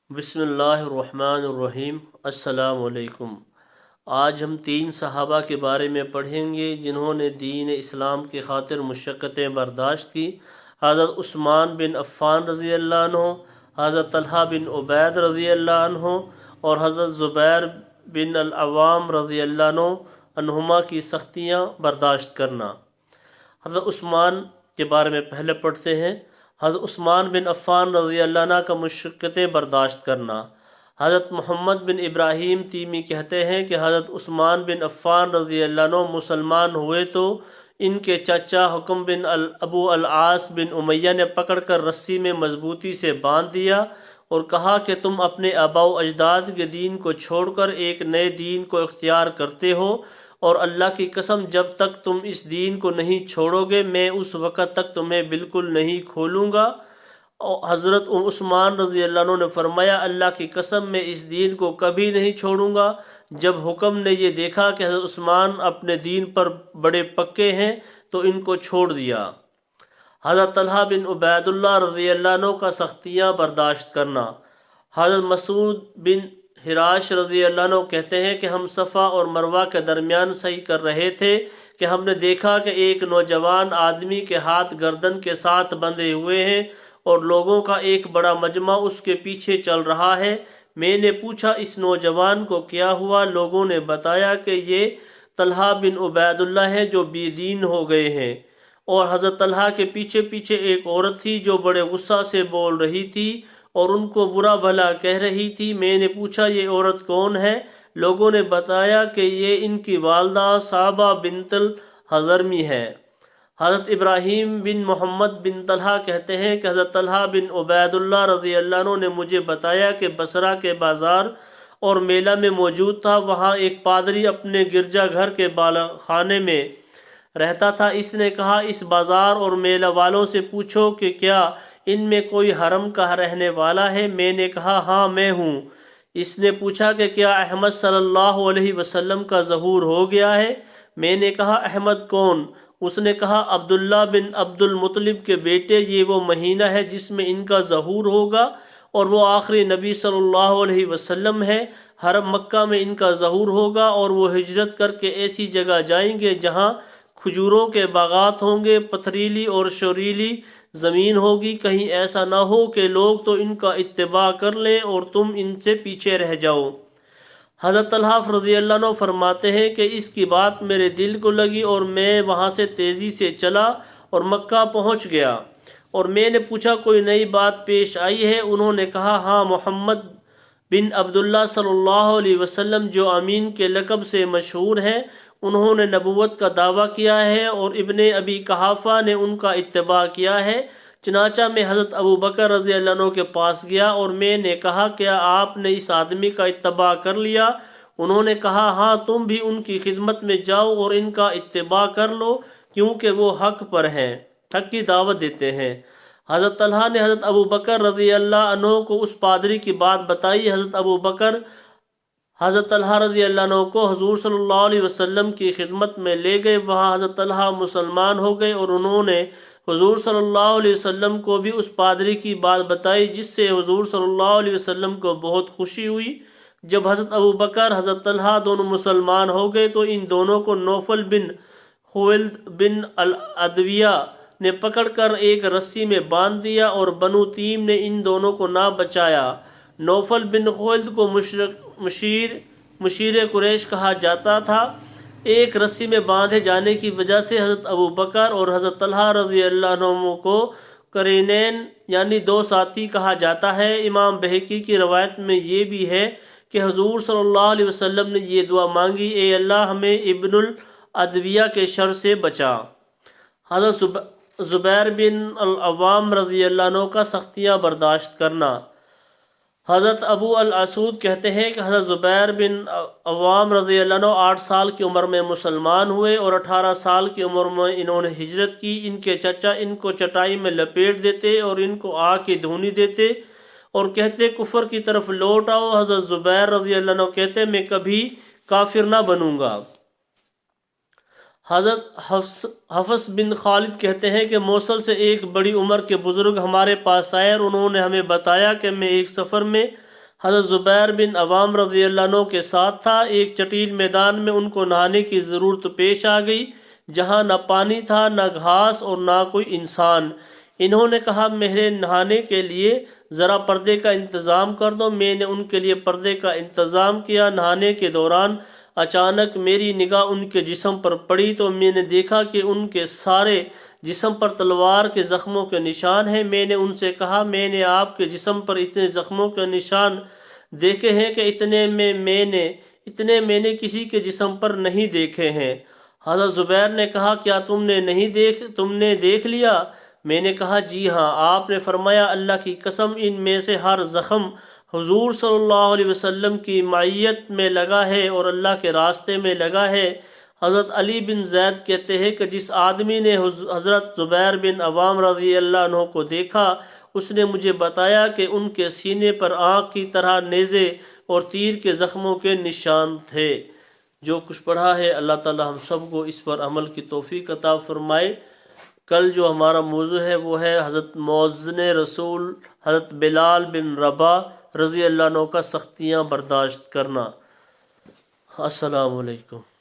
بسم اللہ الرحمن الرحیم۔ السلام علیکم۔ آج ہم 3 صحابہ کے بارے میں پڑھیں گے جنہوں نے دین اسلام کی خاطر مشقتیں برداشت کی۔ حضرت عثمان بن عفان رضی اللہ عنہ، حضرت طلحہ بن عبید رضی اللہ عنہ اور حضرت زبیر بن العوام رضی اللہ عنہما کی سختیاں برداشت کرنا۔ حضرت عثمان کے بارے میں پہلے پڑھتے ہیں۔ حضرت عثمان بن عفان رضی اللہ عنہ کا مشقتیں برداشت کرنا۔ حضرت محمد بن ابراہیم تیمی کہتے ہیں کہ حضرت عثمان بن عفان رضی اللہ عنہ مسلمان ہوئے تو ان کے چچا حکم بن ابو العاص بن امیہ نے پکڑ کر رسی میں مضبوطی سے باندھ دیا اور کہا کہ تم اپنے آباء و اجداد کے دین کو چھوڑ کر ایک نئے دین کو اختیار کرتے ہو، اور اللہ کی قسم جب تک تم اس دین کو نہیں چھوڑو گے میں اس وقت تک تمہیں بالکل نہیں کھولوں گا۔ حضرت عثمان رضی اللہ عنہ نے فرمایا، اللہ کی قسم میں اس دین کو کبھی نہیں چھوڑوں گا۔ جب حکم نے یہ دیکھا کہ حضرت عثمان اپنے دین پر بڑے پکے ہیں تو ان کو چھوڑ دیا۔ حضرت طلحہ بن عبید اللہ رضی اللہ عنہ کا سختیاں برداشت کرنا۔ حضرت مسعود بن حراش رضی اللہ عنہ کہتے ہیں کہ ہم صفا اور مروہ کے درمیان سعی کر رہے تھے کہ ہم نے دیکھا کہ ایک نوجوان آدمی کے ہاتھ گردن کے ساتھ بندھے ہوئے ہیں اور لوگوں کا ایک بڑا مجمع اس کے پیچھے چل رہا ہے۔ میں نے پوچھا اس نوجوان کو کیا ہوا؟ لوگوں نے بتایا کہ یہ طلحہ بن عبید اللہ ہے جو بے دین ہو گئے ہیں۔ اور حضرت طلحہ کے پیچھے پیچھے ایک عورت تھی جو بڑے غصہ سے بول رہی تھی اور ان کو برا بھلا کہہ رہی تھی۔ میں نے پوچھا یہ عورت کون ہے؟ لوگوں نے بتایا کہ یہ ان کی والدہ صعبہ بنت الحضرمی ہے۔ حضرت ابراہیم بن محمد بن طلحہ کہتے ہیں کہ حضرت طلحہ بن عبید اللہ رضی اللہ عنہ نے مجھے بتایا کہ بصرہ کے بازار اور میلہ میں موجود تھا۔ وہاں ایک پادری اپنے گرجا گھر کے بالا خانے میں رہتا تھا۔ اس نے کہا اس بازار اور میلہ والوں سے پوچھو کہ کیا ان میں کوئی حرم کا رہنے والا ہے؟ میں نے کہا ہاں میں ہوں۔ اس نے پوچھا کہ کیا احمد صلی اللہ علیہ وسلم کا ظہور ہو گیا ہے؟ میں نے کہا احمد کون؟ اس نے کہا عبداللہ بن عبد المطلب کے بیٹے، یہ وہ مہینہ ہے جس میں ان کا ظہور ہوگا اور وہ آخری نبی صلی اللہ علیہ وسلم ہے۔ حرم مکہ میں ان کا ظہور ہوگا اور وہ ہجرت کر کے ایسی جگہ جائیں گے جہاں کھجوروں کے باغات ہوں گے، پتھریلی اور شوریلی زمین ہوگی۔ کہیں ایسا نہ ہو کہ لوگ تو ان کا اتباع کر لیں اور تم ان سے پیچھے رہ جاؤ۔ حضرت طلحہ رضی اللہ عنہ فرماتے ہیں کہ اس کی بات میرے دل کو لگی اور میں وہاں سے تیزی سے چلا اور مکہ پہنچ گیا، اور میں نے پوچھا کوئی نئی بات پیش آئی ہے؟ انہوں نے کہا ہاں، محمد بن عبداللہ صلی اللہ علیہ وسلم جو امین کے لقب سے مشہور ہیں، انہوں نے نبوت کا دعویٰ کیا ہے اور ابن ابی قحافہ نے ان کا اتباع کیا ہے۔ چنانچہ میں حضرت ابو بکر رضی اللہ عنہ کے پاس گیا اور میں نے کہا کیا آپ نے اس آدمی کا اتباع کر لیا؟ انہوں نے کہا ہاں، تم بھی ان کی خدمت میں جاؤ اور ان کا اتباع کر لو کیونکہ وہ حق پر ہیں، حق کی دعوت دیتے ہیں۔ حضرت طلحہ نے حضرت ابو بکر رضی اللہ عنہ کو اس پادری کی بات بتائی۔ حضرت ابو بکر حضرت طلحہ رضی اللہ عنہ کو حضور صلی اللہ علیہ وسلم کی خدمت میں لے گئے۔ وہاں حضرت طلحہ مسلمان ہو گئے اور انہوں نے حضور صلی اللہ علیہ وسلم کو بھی اس پادری کی بات بتائی، جس سے حضور صلی اللہ علیہ وسلم کو بہت خوشی ہوئی۔ جب حضرت ابو بکر حضرت طلحہ دونوں مسلمان ہو گئے تو ان دونوں کو نوفل بن خویلد بن العدویہ نے پکڑ کر ایک رسی میں باندھ دیا اور بنو تیم نے ان دونوں کو نہ بچایا۔ نوفل بن خویلد کو مشیر قریش کہا جاتا تھا۔ ایک رسی میں باندھے جانے کی وجہ سے حضرت ابو بکر اور حضرت طلحہ رضی اللہ عنہ کو قرینین یعنی دو ساتھی کہا جاتا ہے۔ امام بہقی کی روایت میں یہ بھی ہے کہ حضور صلی اللہ علیہ وسلم نے یہ دعا مانگی، اے اللہ ہمیں ابن العدویہ کے شر سے بچا۔ حضرت زبیر بن العوام رضی اللہ عنہ کا سختیاں برداشت کرنا۔ حضرت ابو الاسود کہتے ہیں کہ حضرت زبیر بن عوام رضی اللہ عنہ 8 سال کی عمر میں مسلمان ہوئے اور 18 سال کی عمر میں انہوں نے ہجرت کی۔ ان کے چچا ان کو چٹائی میں لپیٹ دیتے اور ان کو آگ کی دھونی دیتے اور کہتے کفر کی طرف لوٹ آؤ۔ حضرت زبیر رضی اللہ عنہ کہتے میں کبھی کافر نہ بنوں گا۔ حضرت حفص بن خالد کہتے ہیں کہ موصل سے ایک بڑی عمر کے بزرگ ہمارے پاس آئے اور انہوں نے ہمیں بتایا کہ میں ایک سفر میں حضرت زبیر بن عوام رضی اللہ عنہ کے ساتھ تھا۔ ایک چٹیل میدان میں ان کو نہانے کی ضرورت پیش آ گئی، جہاں نہ پانی تھا، نہ گھاس اور نہ کوئی انسان۔ انہوں نے کہا میرے نہانے کے لیے ذرا پردے کا انتظام کر دو۔ میں نے ان کے لیے پردے کا انتظام کیا۔ نہانے کے دوران اچانک میری نگاہ ان کے جسم پر پڑی تو میں نے دیکھا کہ ان کے سارے جسم پر تلوار کے زخموں کے نشان ہیں۔ میں نے ان سے کہا میں نے آپ کے جسم پر اتنے زخموں کے نشان دیکھے ہیں کہ اتنے میں نے کسی کے جسم پر نہیں دیکھے ہیں۔ حضرت زبیر نے کہا کیا تم نے دیکھ لیا؟ میں نے کہا جی ہاں۔ آپ نے فرمایا اللہ کی قسم ان میں سے ہر زخم حضور صلی اللہ علیہ وسلم کی معیت میں لگا ہے اور اللہ کے راستے میں لگا ہے۔ حضرت علی بن زید کہتے ہیں کہ جس آدمی نے حضرت زبیر بن عوام رضی اللہ عنہ کو دیکھا اس نے مجھے بتایا کہ ان کے سینے پر آنکھ کی طرح نیزے اور تیر کے زخموں کے نشان تھے۔ جو کچھ پڑھا ہے اللہ تعالی ہم سب کو اس پر عمل کی توفیق عطا فرمائے۔ کل جو ہمارا موضوع ہے وہ ہے حضرت مؤذن رسول حضرت بلال بن رباح رضی اللہ عنہ کا سختیاں برداشت کرنا۔ السلام علیکم۔